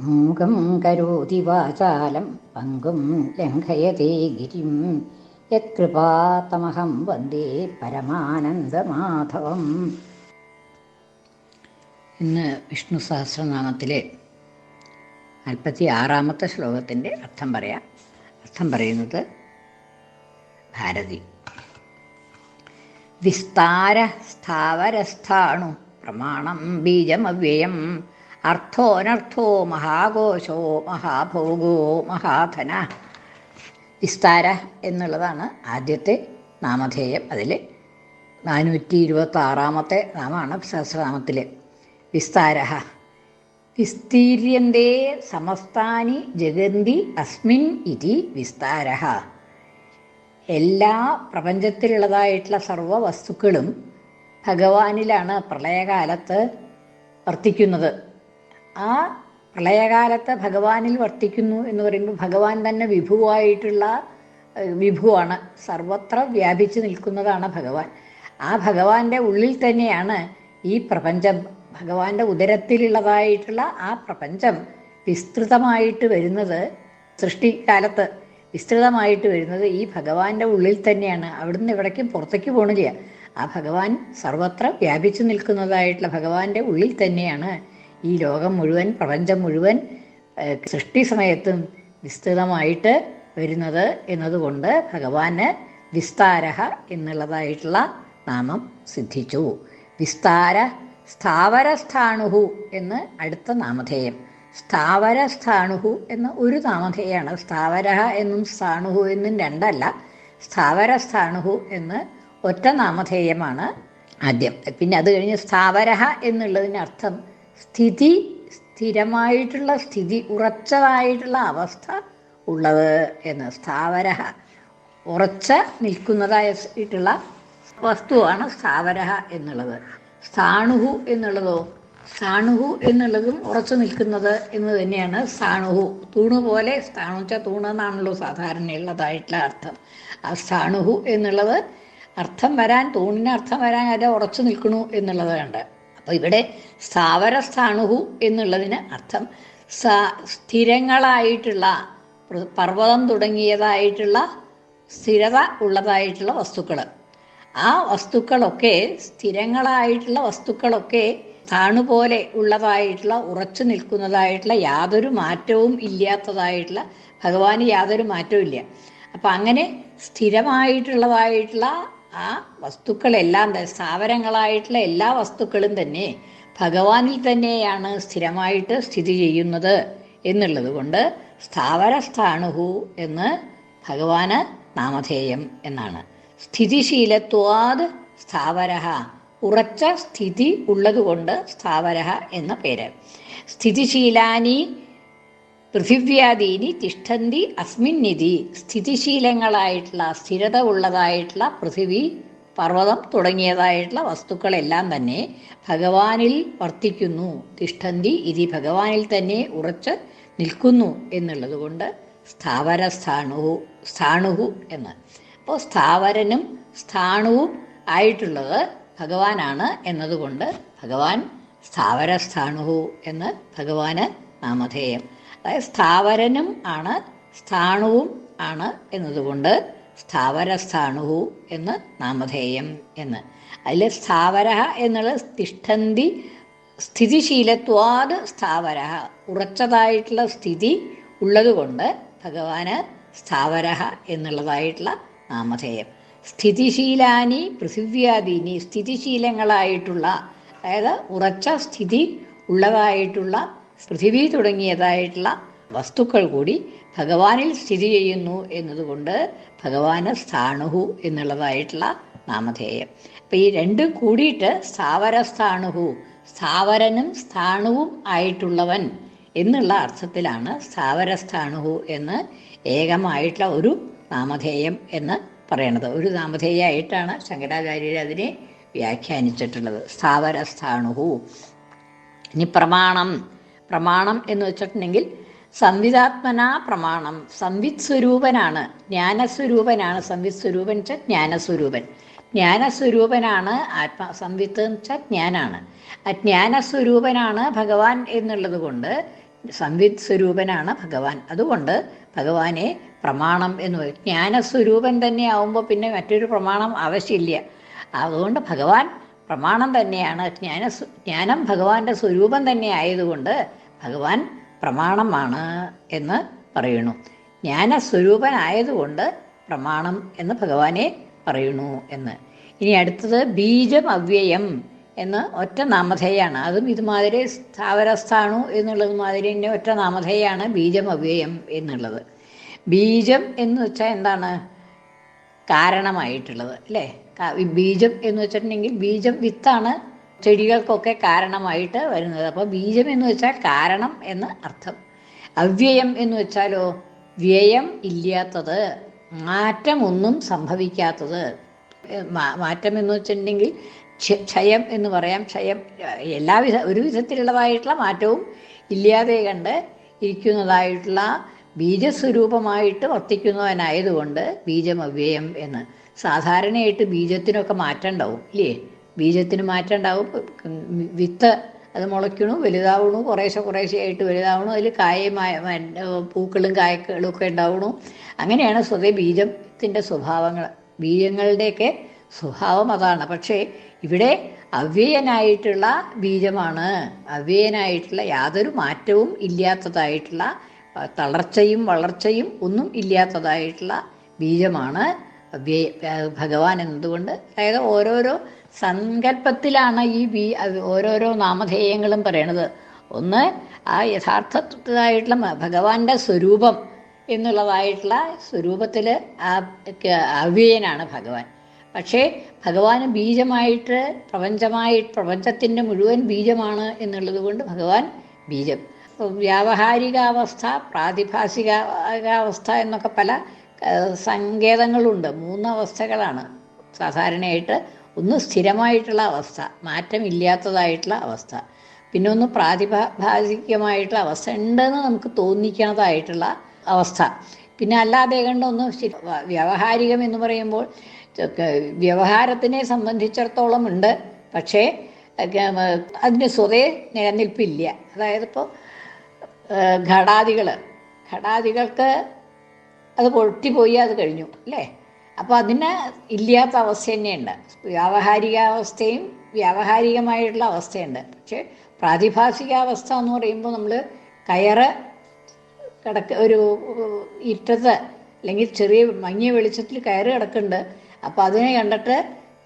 മൂകം കരോതി വാചാലം പങ്കും ലംഘയതേ ഗിരിം യത്കൃപാതമഹം വന്ദേ പരമാനന്ദമാധവം. ഇന്ന് വിഷ്ണു സഹസ്രനാമത്തിലെ 46-ാമത്തെ ശ്ലോകത്തിൻ്റെ അർത്ഥം പറയാം. അർത്ഥം പറയുന്നത് ഭാരതി. വിസ്താര സ്ഥാവരസ്ഥാണു പ്രമാണം ബീജമവ്യയം അർത്ഥോനർത്ഥോ മഹാകോശോ മഹാഭോഗോ മഹാധന. വിസ്താര എന്നുള്ളതാണ് ആദ്യത്തെ നാമധേയം. അതിൽ 426-ാമത്തെ നാമമാണ് സഹസ്രനാമത്തിൽ. വിസ്താര വിസ്തീര്യന്തേ സമസ്താനി ജഗന്തി അസ്മിൻ ഇതി വിസ്താര. എല്ലാ പ്രപഞ്ചത്തിലുള്ളതായിട്ടുള്ള സർവ വസ്തുക്കളും ഭഗവാനിലാണ് പ്രളയകാലത്ത് വർത്തിക്കുന്നത്. ആ പ്രളയകാലത്ത് ഭഗവാനിൽ വർത്തിക്കുന്നു എന്ന് പറയുമ്പോൾ ഭഗവാൻ തന്നെ വിഭുവാണ്, സർവത്ര വ്യാപിച്ചു നിൽക്കുന്നതാണ് ഭഗവാൻ. ആ ഭഗവാന്റെ ഉള്ളിൽ തന്നെയാണ് ഈ പ്രപഞ്ചം. ഭഗവാന്റെ ഉദരത്തിലുള്ളതായിട്ടുള്ള ആ പ്രപഞ്ചം വിസ്തൃതമായിട്ട് വരുന്നത്, സൃഷ്ടിക്കാലത്ത് വിസ്തൃതമായിട്ട് വരുന്നത് ഈ ഭഗവാന്റെ ഉള്ളിൽ തന്നെയാണ്. അവിടുന്ന് എവിടേക്കും പുറത്തേക്ക് പോണില്ല. ആ ഭഗവാൻ സർവത്ര വ്യാപിച്ചു നിൽക്കുന്നതായിട്ടുള്ള ഭഗവാന്റെ ഉള്ളിൽ തന്നെയാണ് ഈ ലോകം മുഴുവൻ, പ്രപഞ്ചം മുഴുവൻ സൃഷ്ടി സമയത്തും വിസ്തൃതമായിട്ട് വരുന്നത് എന്നതുകൊണ്ട് ഭഗവാന് വിസ്താരഹ എന്നുള്ളതായിട്ടുള്ള നാമം സിദ്ധിച്ചു. വിസ്താര സ്ഥാവരസ്ഥാണുഹു എന്ന് അടുത്ത നാമധേയം. സ്ഥാവരസ്ഥാണുഹു എന്ന ഒരു നാമധേയാണ്. സ്ഥാവരഹ എന്നും സ്ഥാണുഹു എന്നും രണ്ടല്ല. സ്ഥാവരസ്ഥാണുഹു എന്ന് ഒറ്റ നാമധേയമാണ് ആദ്യം. പിന്നെ അത് കഴിഞ്ഞ് സ്ഥാവരഹ എന്നുള്ളതിന് അർത്ഥം സ്ഥിതി, സ്ഥിരമായിട്ടുള്ള സ്ഥിതി, ഉറച്ചതായിട്ടുള്ള അവസ്ഥ ഉള്ളത് എന്ന്. സ്ഥാവരഹ ഉറച്ച നിൽക്കുന്നതായിട്ടുള്ള വസ്തുവാണ് സ്ഥാവരഹ എന്നുള്ളത്. സ്ഥാണുഹു എന്നുള്ളതോ, സ്ഥാണുഹു എന്നുള്ളതും ഉറച്ചു നിൽക്കുന്നത് എന്ന് തന്നെയാണ്. സ്ഥാണുഹു തൂണ് പോലെ, സ്ഥാണുച്ച തൂണെന്നാണല്ലോ സാധാരണയുള്ളതായിട്ടുള്ള അർത്ഥം. ആ സ്ഥാണുഹു എന്നുള്ളത് അർത്ഥം വരാൻ, തൂണിന് അർത്ഥം വരാൻ അത് ഉറച്ചു നിൽക്കണു എന്നുള്ളത് കണ്ട്. അപ്പോൾ ഇവിടെ സ്ഥാവരസ്ഥാണുഹു എന്നുള്ളതിന് അർത്ഥം സ്ഥിരങ്ങളായിട്ടുള്ള, പർവ്വതം തുടങ്ങിയതായിട്ടുള്ള സ്ഥിരത ഉള്ളതായിട്ടുള്ള വസ്തുക്കൾ. ആ വസ്തുക്കളൊക്കെ, സ്ഥിരങ്ങളായിട്ടുള്ള വസ്തുക്കളൊക്കെ താണുപോലെ ഉള്ളതായിട്ടുള്ള, ഉറച്ചു നിൽക്കുന്നതായിട്ടുള്ള, യാതൊരു മാറ്റവും ഇല്ലാത്തതായിട്ടുള്ള, ഭഗവാന് യാതൊരു മാറ്റവും ഇല്ല. അപ്പം അങ്ങനെ സ്ഥിരമായിട്ടുള്ളതായിട്ടുള്ള ആ വസ്തുക്കളെല്ലാം, സ്ഥാവരങ്ങളായിട്ടുള്ള എല്ലാ വസ്തുക്കളും തന്നെ ഭഗവാനിൽ തന്നെയാണ് സ്ഥിരമായിട്ട് സ്ഥിതി ചെയ്യുന്നത് എന്നുള്ളത് കൊണ്ട് സ്ഥാവരസ്ഥാണുഹു എന്ന് ഭഗവാന് നാമധേയം എന്നാണ്. സ്ഥിതിശീലത്വാത് സ്ഥാവരഹ, ഉറച്ച സ്ഥിതി ഉള്ളതുകൊണ്ട് സ്ഥാവരഹ എന്ന പേര്. സ്ഥിതിശീലാനി പൃഥിവ്യാദീനി തിഷ്ഠന്തി അസ്മിന്നിധി. സ്ഥിതിശീലങ്ങളായിട്ടുള്ള, സ്ഥിരത ഉള്ളതായിട്ടുള്ള പൃഥിവി, പർവ്വതം തുടങ്ങിയതായിട്ടുള്ള വസ്തുക്കളെല്ലാം തന്നെ ഭഗവാനിൽ വർത്തിക്കുന്നു. തിഷ്ഠന്തി ഇതി, ഭഗവാനിൽ തന്നെ ഉറച്ച് നിൽക്കുന്നു എന്നുള്ളത് കൊണ്ട് സ്ഥാണുഹു എന്ന്. അപ്പോൾ സ്ഥാവരനും സ്ഥാണുവും ആയിട്ടുള്ളത് ഭഗവാനാണ് എന്നതുകൊണ്ട് ഭഗവാൻ സ്ഥാവരസ്ഥാണുഹു എന്ന് ഭഗവാന് നാമധേയം. അതായത് സ്ഥാവരനും ആണ് സ്ഥാണുവും ആണ് എന്നതുകൊണ്ട് സ്ഥാവരസ്ഥാണുഹു എന്ന് നാമധേയം എന്ന്. അതിൽ സ്ഥാവരഹ എന്നുള്ളത് തിഷ്ഠന്തി സ്ഥിതിശീലത്വാത് സ്ഥാവരഹ, ഉറച്ചതായിട്ടുള്ള സ്ഥിതി ഉള്ളതുകൊണ്ട് ഭഗവാന് സ്ഥാവരഹ എന്നുള്ളതായിട്ടുള്ള നാമധേയം. സ്ഥിതിശീലാനി പൃഥിവ്യാദീനി, സ്ഥിതിശീലങ്ങളായിട്ടുള്ള, അതായത് ഉറച്ച സ്ഥിതി ഉള്ളതായിട്ടുള്ള പൃഥിവി തുടങ്ങിയതായിട്ടുള്ള വസ്തുക്കൾ കൂടി ഭഗവാനിൽ സ്ഥിതി ചെയ്യുന്നു എന്നതുകൊണ്ട് ഭഗവാന് സ്ഥാണുഹു എന്നുള്ളതായിട്ടുള്ള നാമധേയം. അപ്പം ഈ രണ്ടും കൂടിയിട്ട് സ്ഥാവരസ്ഥാണുഹു, സ്ഥാവരനും സ്ഥാണുവും ആയിട്ടുള്ളവൻ എന്നുള്ള അർത്ഥത്തിലാണ് സ്ഥാവരസ്ഥാണുഹു എന്ന് ഏകമായിട്ടുള്ള ഒരു നാമധേയം എന്ന് പറയണത്. ഒരു നാമധേയമായിട്ടാണ് ശങ്കരാചാര്യർ അതിനെ വ്യാഖ്യാനിച്ചിട്ടുള്ളത്, സ്ഥാവരസ്ഥാണുഹു. ഇനി പ്രമാണം എന്ന് വെച്ചിട്ടുണ്ടെങ്കിൽ സംവിധാത്മന പ്രമാണം. സംവിത് സ്വരൂപനാണ്, ജ്ഞാനസ്വരൂപനാണ്. സംവിത് സ്വരൂപൻ വെച്ചാൽ ജ്ഞാനസ്വരൂപൻ. ജ്ഞാനസ്വരൂപനാണ് സംവിത്ത് എന്ന് വെച്ചാൽ ജ്ഞാനാണ്. ആ ജ്ഞാനസ്വരൂപനാണ് ഭഗവാൻ എന്നുള്ളത് കൊണ്ട് സംവിത് സ്വരൂപനാണ് ഭഗവാൻ. അതുകൊണ്ട് ഭഗവാനെ പ്രമാണം എന്ന് പറയും. ജ്ഞാനസ്വരൂപൻ തന്നെ ആവുമ്പോൾ പിന്നെ മറ്റൊരു പ്രമാണം ആവശ്യമില്ല. അതുകൊണ്ട് ഭഗവാൻ പ്രമാണം തന്നെയാണ്. ജ്ഞാനം ഭഗവാന്റെ സ്വരൂപം തന്നെ ആയതുകൊണ്ട് ഭഗവാൻ പ്രമാണമാണ് എന്ന് പറയുന്നു. ജ്ഞാനസ്വരൂപനായതുകൊണ്ട് പ്രമാണം എന്ന് ഭഗവാനെ പറയുന്നു എന്ന്. ഇനി അടുത്തത് ബീജം അവ്യയം എന്ന് ഒറ്റ നാമധേയാണ്. അതും ഇതുമാതിരി സ്ഥാവരസ്ഥാണു എന്നുള്ളത് മാതിരി തന്നെ ഒറ്റ നാമധേയാണ് ബീജം അവ്യയം എന്നുള്ളത്. ബീജം എന്ന് വെച്ചാൽ എന്താണ്? കാരണമായിട്ടുള്ളത് അല്ലേ? ബീജം എന്ന് വെച്ചിട്ടുണ്ടെങ്കിൽ ബീജം വിത്താണ് ചെടികൾക്കൊക്കെ കാരണമായിട്ട് വരുന്നത്. അപ്പോൾ ബീജം എന്ന് വെച്ചാൽ കാരണം എന്ന് അർത്ഥം. അവ്യയം എന്ന് വെച്ചാലോ വ്യയം ഇല്ലാത്തത്, മാറ്റമൊന്നും സംഭവിക്കാത്തത്. മാറ്റം എന്ന് വെച്ചിട്ടുണ്ടെങ്കിൽ ക്ഷയം എന്ന് പറയാം. ക്ഷയം ഒരു വിധത്തിലുള്ളതായിട്ടുള്ള മാറ്റവും ഇല്ലാതെ കണ്ട് ഇരിക്കുന്നതായിട്ടുള്ള ബീജസ്വരൂപമായിട്ട് വർത്തിക്കുന്നവനായതുകൊണ്ട് ബീജം അവ്യയം എന്ന്. സാധാരണയായിട്ട് ബീജത്തിനൊക്കെ മാറ്റം ഉണ്ടാവും ഇല്ലേ? ബീജത്തിന് മാറ്റം ഉണ്ടാവും. വിത്ത് അത് മുളയ്ക്കണു, വലുതാവണു, കുറേശ്ശെ ആയിട്ട് വലുതാവണു, അതിൽ പൂക്കളും കായ്ക്കളും ഒക്കെ ഉണ്ടാവണു. അങ്ങനെയാണ് സ്വതേ ബീജത്തിൻ്റെ സ്വഭാവങ്ങൾ. ബീജങ്ങളുടെയൊക്കെ സ്വഭാവം അതാണ്. പക്ഷേ ഇവിടെ അവ്യയനായിട്ടുള്ള ബീജമാണ്. അവ്യയനായിട്ടുള്ള യാതൊരു മാറ്റവും ഇല്ലാത്തതായിട്ടുള്ള, തളർച്ചയും വളർച്ചയും ഒന്നും ഇല്ലാത്തതായിട്ടുള്ള ബീജമാണ് ഭഗവാൻ എന്നതുകൊണ്ട്. അതായത് ഓരോരോ സങ്കല്പത്തിലാണ് ഈ ഓരോരോ നാമധേയങ്ങളും പറയണത്. ഒന്ന് ആ യഥാർത്ഥത്തിലായിട്ടുള്ള ഭഗവാന്റെ സ്വരൂപം എന്നുള്ളതായിട്ടുള്ള സ്വരൂപത്തിൽ അവ്യയനാണ് ഭഗവാൻ. പക്ഷേ ഭഗവാന് ബീജമായിട്ട് പ്രപഞ്ചത്തിൻ്റെ മുഴുവൻ ബീജമാണ് എന്നുള്ളത് കൊണ്ട് ഭഗവാൻ ബീജം. വ്യാവഹാരികാവസ്ഥ, പ്രാതിഭാസികാവസ്ഥ എന്നൊക്കെ പല സങ്കേതങ്ങളുണ്ട്. 3 അവസ്ഥകളാണ് സാധാരണയായിട്ട്. ഒന്ന് സ്ഥിരമായിട്ടുള്ള അവസ്ഥ, മാറ്റമില്ലാത്തതായിട്ടുള്ള അവസ്ഥ. പിന്നെ ഒന്ന് പ്രാതിഭാസികമായിട്ടുള്ള അവസ്ഥ, ഉണ്ടെന്ന് നമുക്ക് തോന്നിക്കുന്നതായിട്ടുള്ള അവസ്ഥ. പിന്നെ അല്ലാതെ കണ്ടൊന്ന് വ്യാവഹാരികം എന്ന് പറയുമ്പോൾ വ്യവഹാരത്തിനെ സംബന്ധിച്ചിടത്തോളം ഉണ്ട്, പക്ഷേ അതിന് സ്വതേ നിലനിൽപ്പില്ല. അതായത് ഇപ്പോൾ ഘടാദികൾക്ക് അത് പൊട്ടിപ്പോയി, അത് കഴിഞ്ഞു അല്ലേ? അപ്പോൾ അതിന് ഇല്ലാത്ത അവസ്ഥ തന്നെയുണ്ട്. വ്യാവഹാരികാവസ്ഥയും വ്യാവഹാരികമായിട്ടുള്ള അവസ്ഥയുണ്ട്. പക്ഷേ പ്രാതിഭാസികാവസ്ഥ എന്ന് പറയുമ്പോൾ നമ്മൾ കയറ് ഒരു ഇറ്റത്ത് അല്ലെങ്കിൽ ചെറിയ മങ്ങിയ വെളിച്ചത്തിൽ കയറ് കിടക്കുന്നുണ്ട്. അപ്പോൾ അതിനെ കണ്ടിട്ട്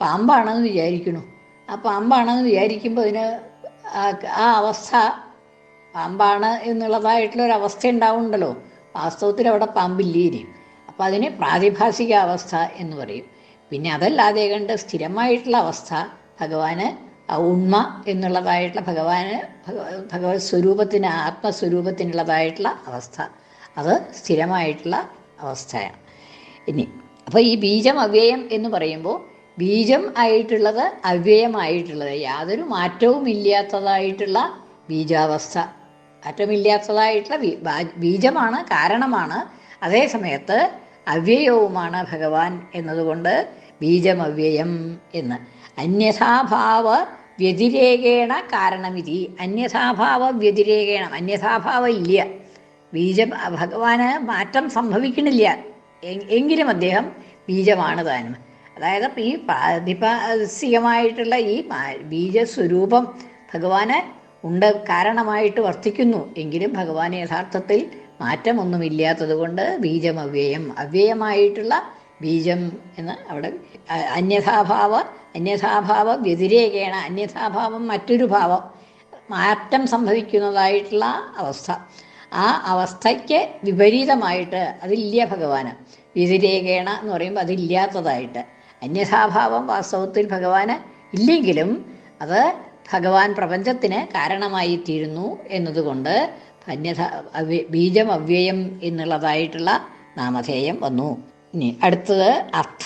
പാമ്പാണെന്ന് വിചാരിക്കണു. ആ പാമ്പാണെന്ന് വിചാരിക്കുമ്പോൾ അതിന് ആ അവസ്ഥ പാമ്പാണ് എന്നുള്ളതായിട്ടുള്ളൊരവസ്ഥ ഉണ്ടാവുന്നുണ്ടല്ലോ. വാസ്തവത്തിൽ അവിടെ പാമ്പില്ലേരും. അപ്പോൾ അതിനെ പ്രാതിഭാസിക അവസ്ഥ എന്ന് പറയും. പിന്നെ അതല്ലാതെ കണ്ട് സ്ഥിരമായിട്ടുള്ള അവസ്ഥ ഭഗവാന് ഉണ്മ എന്നുള്ളതായിട്ടുള്ള ഭഗവത് സ്വരൂപത്തിന്, ആത്മസ്വരൂപത്തിനുള്ളതായിട്ടുള്ള അവസ്ഥ, അത് സ്ഥിരമായിട്ടുള്ള അവസ്ഥയാണ്. ഇനി അപ്പോൾ ഈ ബീജം അവ്യയം എന്ന് പറയുമ്പോൾ ബീജം ആയിട്ടുള്ളത് അവ്യയമായിട്ടുള്ളത്, യാതൊരു മാറ്റവും ഇല്ലാത്തതായിട്ടുള്ള ബീജാവസ്ഥ, മാറ്റമില്ലാത്തതായിട്ടുള്ള ബീജമാണ്, കാരണമാണ്. അതേ സമയത്ത് അവ്യയവുമാണ് ഭഗവാൻ എന്നതുകൊണ്ട് ബീജമവ്യയം എന്ന്. അന്യഥാഭാവ വ്യതിരേകേണ കാരണമിതി. അന്യഥാഭാവ വ്യതിരേകേണ, അന്യഥാഭാവം ഇല്ല. ഭഗവാന് മാറ്റം സംഭവിക്കണില്ല, എങ്കിലും അദ്ദേഹം ബീജമാണ് താനും. അതായത് ഈ പ്രാതിഭാസികമായിട്ടുള്ള ഈ ബീജസ്വരൂപം ഭഗവാന് ഉണ്ട്, കാരണമായിട്ട് വർത്തിക്കുന്നു. എങ്കിലും ഭഗവാന് യഥാർത്ഥത്തിൽ മാറ്റമൊന്നുമില്ലാത്തത് കൊണ്ട് ബീജമവ്യയം, അവ്യയമായിട്ടുള്ള ബീജം എന്ന് അവിടെ. അന്യഥാഭാവ വ്യതിരേകേണ, അന്യഥാഭാവം മറ്റൊരു ഭാവം, മാറ്റം സംഭവിക്കുന്നതായിട്ടുള്ള അവസ്ഥ. ആ അവസ്ഥയ്ക്ക് വിപരീതമായിട്ട് അതില്ല ഭഗവാന്. വ്യതിരേകേണ എന്ന് പറയുമ്പോൾ അതില്ലാത്തതായിട്ട്. അന്യഥാഭാവം വാസ്തവത്തിൽ ഭഗവാന് ഇല്ലെങ്കിലും അത് ഭഗവാൻ പ്രപഞ്ചത്തിന് കാരണമായി തീരുന്നു എന്നതുകൊണ്ട് ബീജം അവ്യയം എന്നുള്ളതായിട്ടുള്ള നാമധേയം വന്നു. ഇനി അടുത്തത് അർത്ഥ.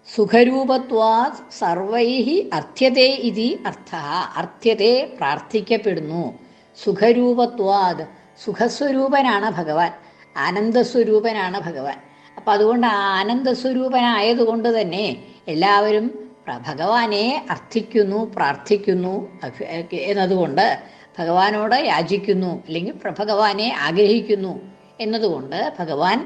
സുഖരൂപത്വാത് സർവൈഹി അർത്ഥ്യതേ ഇതി അർത്ഥ. അർത്ഥ്യതേ, പ്രാർത്ഥിക്കപ്പെടുന്നു. സുഖരൂപത്വാത്, സുഖസ്വരൂപനാണ് ഭഗവാൻ, ആനന്ദസ്വരൂപനാണ് ഭഗവാൻ. അപ്പം അതുകൊണ്ട് ആനന്ദസ്വരൂപനായതുകൊണ്ട് തന്നെ എല്ലാവരും ഭഗവാനെ അർത്ഥിക്കുന്നു, പ്രാർത്ഥിക്കുന്നു എന്നതുകൊണ്ട് ഭഗവാനോട് യാചിക്കുന്നു, അല്ലെങ്കിൽ ഭഗവാനെ ആഗ്രഹിക്കുന്നു എന്നതുകൊണ്ട് ഭഗവാൻ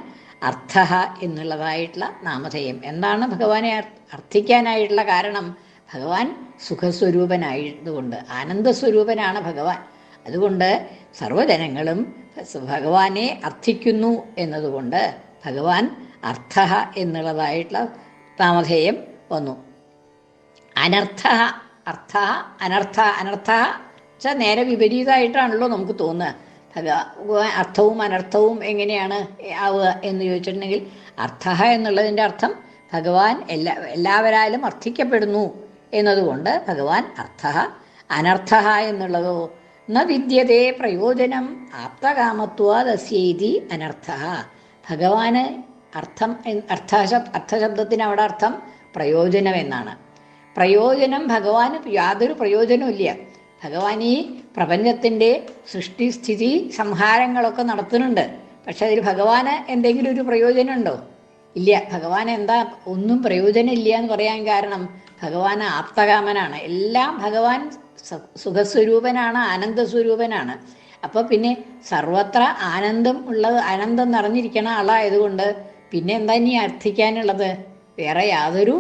അർത്ഥ എന്നുള്ളതായിട്ടുള്ള നാമധേയം. എന്താണ് ഭഗവാനെ അർത്ഥിക്കാനായിട്ടുള്ള കാരണം? ഭഗവാൻ സുഖസ്വരൂപനായതുകൊണ്ട്, ആനന്ദസ്വരൂപനാണ് ഭഗവാൻ. അതുകൊണ്ട് സർവ്വജനങ്ങളും ഭഗവാനെ അർത്ഥിക്കുന്നു എന്നതുകൊണ്ട് ഭഗവാൻ അർത്ഥ എന്നുള്ളതായിട്ടുള്ള നാമധേയം വന്നു. അനർത്ഥ, അർത്ഥ, അനർത്ഥ. അനർത്ഥ വെച്ചാൽ നേരെ വിപരീതമായിട്ടാണല്ലോ നമുക്ക് തോന്നുക. ഭഗവാൻ അർത്ഥവും അനർത്ഥവും എങ്ങനെയാണ് ആവുക എന്ന് ചോദിച്ചിട്ടുണ്ടെങ്കിൽ, അർത്ഥ എന്നുള്ളതിൻ്റെ അർത്ഥം ഭഗവാൻ എല്ലാവരാലും അർത്ഥിക്കപ്പെടുന്നു എന്നതുകൊണ്ട് ഭഗവാൻ അർത്ഥ. അനർത്ഥ എന്നുള്ളതോ ന വിദ്യതേ പ്രയോജനം ആപ്തകാമത്വാദസ്യേതി അനർത്ഥ. ഭഗവാന് അർത്ഥം, അർത്ഥശബ്ദത്തിന് അവിടെ അർത്ഥം പ്രയോജനം എന്നാണ്. പ്രയോജനം ഭഗവാന് യാതൊരു പ്രയോജനമില്ല. ഭഗവാൻ ഈ പ്രപഞ്ചത്തിൻ്റെ സൃഷ്ടി, സ്ഥിതി, സംഹാരങ്ങളൊക്കെ നടത്തുന്നുണ്ട്. പക്ഷെ അതിൽ ഭഗവാന് എന്തെങ്കിലും ഒരു പ്രയോജനമുണ്ടോ? ഇല്ല. ഭഗവാൻ എന്താ ഒന്നും പ്രയോജനമില്ല എന്ന് പറയാൻ കാരണം ഭഗവാൻ ആപ്തകാമനാണ്. എല്ലാം ഭഗവാൻ സുഖസ്വരൂപനാണ്, ആനന്ദസ്വരൂപനാണ്. അപ്പോൾ പിന്നെ സർവത്ര ആനന്ദം ഉള്ളത്, ആനന്ദം നിറഞ്ഞിരിക്കണ ആളായതുകൊണ്ട് പിന്നെ എന്താ ഇനി അർത്ഥിക്കാനുള്ളത്? വേറെ യാതൊരു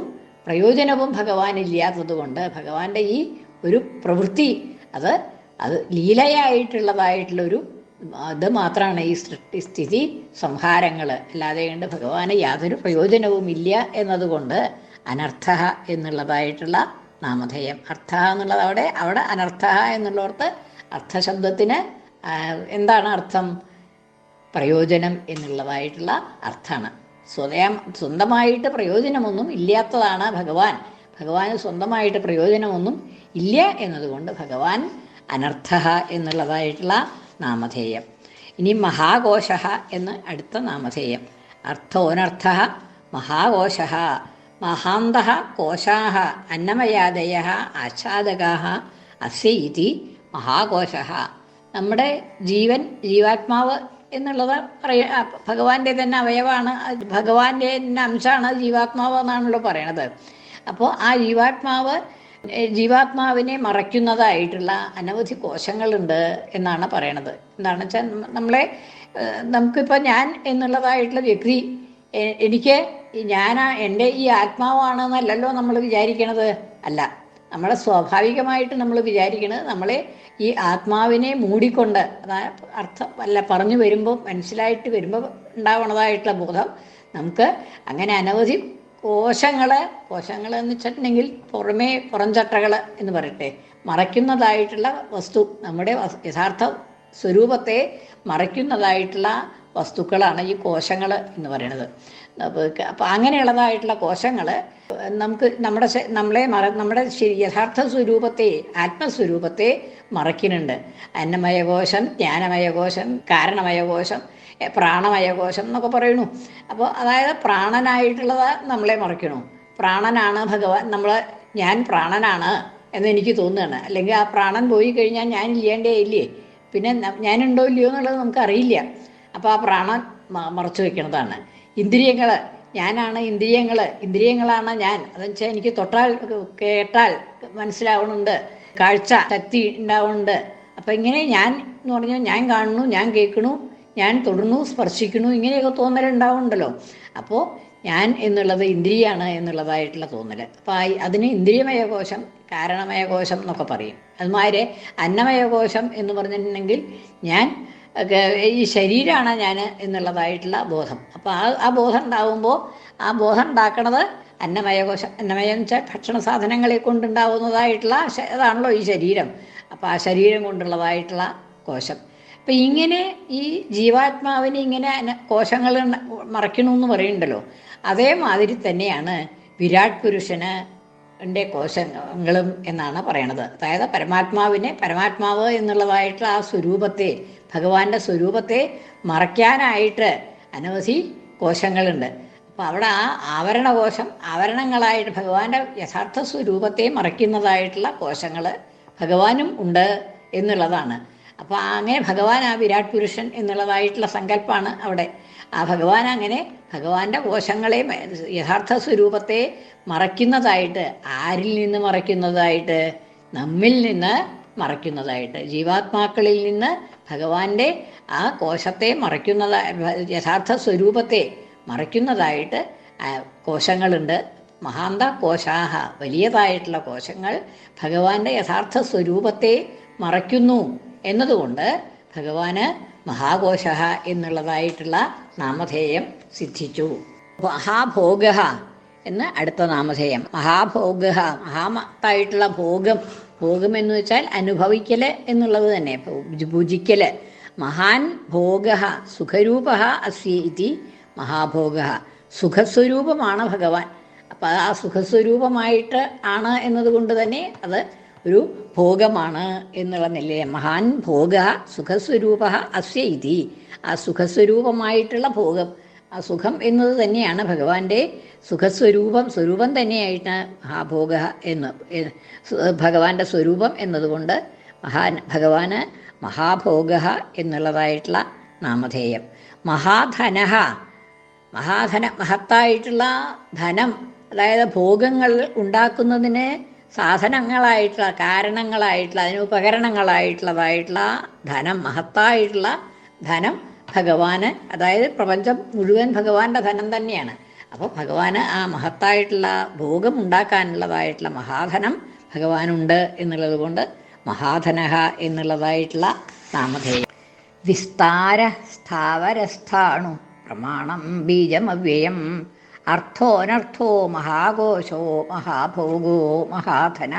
പ്രയോജനവും ഭഗവാനില്ലാത്തത് കൊണ്ട് ഭഗവാന്റെ ഈ ഒരു പ്രവൃത്തി അത് ലീലയായിട്ടുള്ളതായിട്ടുള്ളൊരു അത് മാത്രമാണ് ഈ സൃഷ്ടി, സ്ഥിതി, സംഹാരങ്ങൾ. അല്ലാതെ കൊണ്ട് ഭഗവാന് യാതൊരു പ്രയോജനവും ഇല്ല എന്നതുകൊണ്ട് അനർത്ഥ എന്നുള്ളതായിട്ടുള്ള നാമധേയം. അർത്ഥ എന്നുള്ളത് അവിടെ അനർത്ഥ എന്നുള്ളവർക്ക് അർത്ഥശബ്ദത്തിന് എന്താണ് അർത്ഥം? പ്രയോജനം എന്നുള്ളതായിട്ടുള്ള അർത്ഥമാണ്. സ്വന്തമായിട്ട് പ്രയോജനമൊന്നും ഇല്ലാത്തതാണ് ഭഗവാൻ. ഭഗവാന് സ്വന്തമായിട്ട് പ്രയോജനമൊന്നും ഇല്ല എന്നതുകൊണ്ട് ഭഗവാൻ അനർത്ഥ എന്നുള്ളതായിട്ടുള്ള നാമധേയം. ഇനി മഹാകോശ എന്ന് അടുത്ത നാമധേയം. അർത്ഥോനർത്ഥ മഹാകോശ. മഹാന്ത കോശാ അന്നമയാദയ ആച്ഛാദകാ അസ്യ ഇതി മഹാകോശ. നമ്മുടെ ജീവാത്മാവ് എന്നുള്ളത് ഭഗവാന്റെ തന്നെ അവയവമാണ്, ഭഗവാന്റെ തന്നെ അംശമാണ് ജീവാത്മാവ് എന്നാണല്ലോ പറയണത്. അപ്പോൾ ആ ജീവാത്മാവിനെ മറയ്ക്കുന്നതായിട്ടുള്ള അനവധി കോശങ്ങളുണ്ട് എന്നാണ് പറയണത്. എന്താണെന്ന് വെച്ചാൽ നമുക്കിപ്പോൾ ഞാൻ എന്നുള്ളതായിട്ടുള്ള വ്യക്തി എനിക്ക് എൻ്റെ ഈ ആത്മാവാണെന്നല്ലല്ലോ നമ്മൾ വിചാരിക്കണത്. അല്ല, നമ്മളെ സ്വാഭാവികമായിട്ട് നമ്മൾ വിചാരിക്കണത് നമ്മളെ ഈ ആത്മാവിനെ മൂടിക്കൊണ്ട്, അതായത് അർത്ഥം അല്ല പറഞ്ഞു വരുമ്പോൾ, മനസ്സിലായിട്ട് വരുമ്പോൾ ഉണ്ടാവണതായിട്ടുള്ള ബോധം നമുക്ക് അങ്ങനെ അനവധി കോശങ്ങൾ എന്ന് വെച്ചിട്ടുണ്ടെങ്കിൽ പുറംചട്ടകൾ എന്ന് പറയട്ടെ, മറയ്ക്കുന്നതായിട്ടുള്ള വസ്തു, നമ്മുടെ യഥാർത്ഥ സ്വരൂപത്തെ മറയ്ക്കുന്നതായിട്ടുള്ള വസ്തുക്കളാണ് ഈ കോശങ്ങൾ എന്ന് പറയുന്നത്. അപ്പോൾ അങ്ങനെയുള്ളതായിട്ടുള്ള കോശങ്ങൾ നമുക്ക് നമ്മുടെ യഥാർത്ഥ സ്വരൂപത്തെ, ആത്മസ്വരൂപത്തെ മറയ്ക്കുന്നുണ്ട്. അന്നമയകോശം, ജ്ഞാനമയകോശം, കാരണമയകോശം, പ്രാണമയകോശം എന്നൊക്കെ പറയുന്നു. അപ്പോൾ അതായത് പ്രാണനായിട്ടുള്ളത് നമ്മളെ മറയ്ക്കണു. പ്രാണനാണ് ഭഗവാൻ. ഞാൻ പ്രാണനാണ് എന്നെനിക്ക് തോന്നുകയാണ്. അല്ലെങ്കിൽ ആ പ്രാണൻ പോയി കഴിഞ്ഞാൽ ഞാൻ ഇല്ലേണ്ടേ ഇല്ലേ, പിന്നെ ഞാനുണ്ടോ ഇല്ലയോ എന്നുള്ളത് നമുക്കറിയില്ല. അപ്പോൾ ആ പ്രാണൻ മറച്ചു വയ്ക്കണതാണ്. ഇന്ദ്രിയങ്ങൾ, ഞാനാണ് ഇന്ദ്രിയങ്ങളാണ് ഞാൻ. അതെന്ന് വെച്ചാൽ എനിക്ക് തൊട്ടാൽ കേട്ടാൽ മനസ്സിലാവണുണ്ട്, കാഴ്ച ശക്തി ഉണ്ടാവുന്നുണ്ട്. അപ്പം ഇങ്ങനെ ഞാൻ എന്ന് പറഞ്ഞാൽ ഞാൻ കാണുന്നു, ഞാൻ കേൾക്കണു, ഞാൻ തൊടുന്നു, സ്പർശിക്കണു, ഇങ്ങനെയൊക്കെ തോന്നലുണ്ടാവുന്നുണ്ടല്ലോ. അപ്പോൾ ഞാൻ എന്നുള്ളത് ഇന്ദ്രിയാണ് എന്നുള്ളതായിട്ടുള്ള തോന്നൽ. അപ്പോൾ അതിന് ഇന്ദ്രിയമയകോശം, കാരണമയകോശം എന്നൊക്കെ പറയും. അതുമാതിരി അന്നമയകോശം എന്ന് പറഞ്ഞിട്ടുണ്ടെങ്കിൽ ഞാൻ ഈ ശരീരമാണ് ഞാൻ എന്നുള്ളതായിട്ടുള്ള ബോധം. അപ്പോൾ ആ ബോധം ഉണ്ടാവുമ്പോൾ ആ ബോധം ഉണ്ടാക്കണത് അന്നമയകോശം. അന്നമയം എന്ന് വെച്ചാൽ ഭക്ഷണ സാധനങ്ങളെ കൊണ്ടുണ്ടാവുന്നതായിട്ടുള്ള അതാണല്ലോ ഈ ശരീരം. അപ്പോൾ ആ ശരീരം കൊണ്ടുള്ളതായിട്ടുള്ള കോശം. അപ്പം ഇങ്ങനെ ഈ ജീവാത്മാവിന് ഇങ്ങനെ കോശങ്ങൾ മറയ്ക്കണമെന്ന് പറയുന്നുണ്ടല്ലോ, അതേമാതിരി തന്നെയാണ് വിരാട് പുരുഷന് കോശങ്ങളും എന്നാണ് പറയണത്. അതായത് പരമാത്മാവ് എന്നുള്ളതായിട്ടുള്ള ആ സ്വരൂപത്തെ, ഭഗവാന്റെ സ്വരൂപത്തെ മറയ്ക്കാനായിട്ട് അനവധി കോശങ്ങളുണ്ട്. അപ്പോൾ അവിടെ ആ ആവരണകോശം, ആവരണങ്ങളായിട്ട് ഭഗവാന്റെ യഥാർത്ഥ സ്വരൂപത്തെ മറയ്ക്കുന്നതായിട്ടുള്ള കോശങ്ങൾ ഭഗവാനും ഉണ്ട് എന്നുള്ളതാണ്. അപ്പോൾ അങ്ങനെ ഭഗവാൻ ആ വിരാട് പുരുഷൻ എന്നുള്ളതായിട്ടുള്ള സങ്കല്പമാണ് അവിടെ. ആ ഭഗവാൻ അങ്ങനെ ഭഗവാന്റെ കോശങ്ങളെ, യഥാർത്ഥ സ്വരൂപത്തെ മറയ്ക്കുന്നതായിട്ട്, ആരിൽ നിന്ന് മറയ്ക്കുന്നതായിട്ട്? നമ്മിൽ നിന്ന് മറയ്ക്കുന്നതായിട്ട്, ജീവാത്മാക്കളിൽ നിന്ന് ഭഗവാന്റെ ആ കോശത്തെ യഥാർത്ഥ സ്വരൂപത്തെ മറയ്ക്കുന്നതായിട്ട് കോശങ്ങളുണ്ട്. മഹാന്ത കോശാഹ, വലിയതായിട്ടുള്ള കോശങ്ങൾ ഭഗവാന്റെ യഥാർത്ഥ സ്വരൂപത്തെ മറയ്ക്കുന്നു എന്നതുകൊണ്ട് ഭഗവാന് മഹാകോശ എന്നുള്ളതായിട്ടുള്ള നാമധേയം സിദ്ധിച്ചു. മഹാഭോഗ എന്ന് അടുത്ത നാമധേയം. മഹാഭോഗ, മഹാമത്തായിട്ടുള്ള ഭോഗം എന്ന് വെച്ചാൽ അനുഭവിക്കൽ എന്നുള്ളത് തന്നെ, ഭുജിക്കൽ. മഹാൻ ഭോഗ സുഖരൂപ അസ്യ ഇതി മഹാഭോഗ, സുഖസ്വരൂപമാണ് ഭഗവാൻ. അപ്പം ആ സുഖസ്വരൂപമായിട്ട് ആണ് എന്നതുകൊണ്ട് തന്നെ അത് ഒരു ഭോഗമാണ് എന്നുള്ള നിലയിൽ മഹാൻ ഭോഗ സുഖസ്വരൂപ അസ്യ ഇതി, ആ സുഖസ്വരൂപമായിട്ടുള്ള ഭോഗം, ആ സുഖം എന്നത് തന്നെയാണ് ഭഗവാന്റെ സ്വരൂപം തന്നെയായിട്ട് മഹാഭോഗ എന്ന് ഭഗവാന്റെ സ്വരൂപം എന്നതുകൊണ്ട് ഭഗവാന് മഹാഭോഗ എന്നുള്ളതായിട്ടുള്ള നാമധേയം. മഹത്തായിട്ടുള്ള ധനം, അതായത് ഭോഗങ്ങൾ ഉണ്ടാക്കുന്നതിന് സാധനങ്ങളായിട്ടുള്ള, കാരണങ്ങളായിട്ടുള്ള, അതിന് ഉപകരണങ്ങളായിട്ടുള്ളതായിട്ടുള്ള ധനം, മഹത്തായിട്ടുള്ള ധനം ഭഗവാന്, അതായത് പ്രപഞ്ചം മുഴുവൻ ഭഗവാന്റെ ധനം തന്നെയാണ്. അപ്പോൾ ഭഗവാന് ആ മഹത്തായിട്ടുള്ള ഭോഗം ഉണ്ടാക്കാനുള്ളതായിട്ടുള്ള മഹാധനം ഭഗവാനുണ്ട് എന്നുള്ളത് കൊണ്ട് മഹാധനഃ എന്നുള്ളതായിട്ടുള്ള നാമധേയം. വിസ്താര സ്ഥാവരസ്ഥാണു പ്രമാണം ബീജമവ്യയം അർത്ഥോനർത്ഥോ മഹാകോശോ മഹാഭോഗോ മഹാധന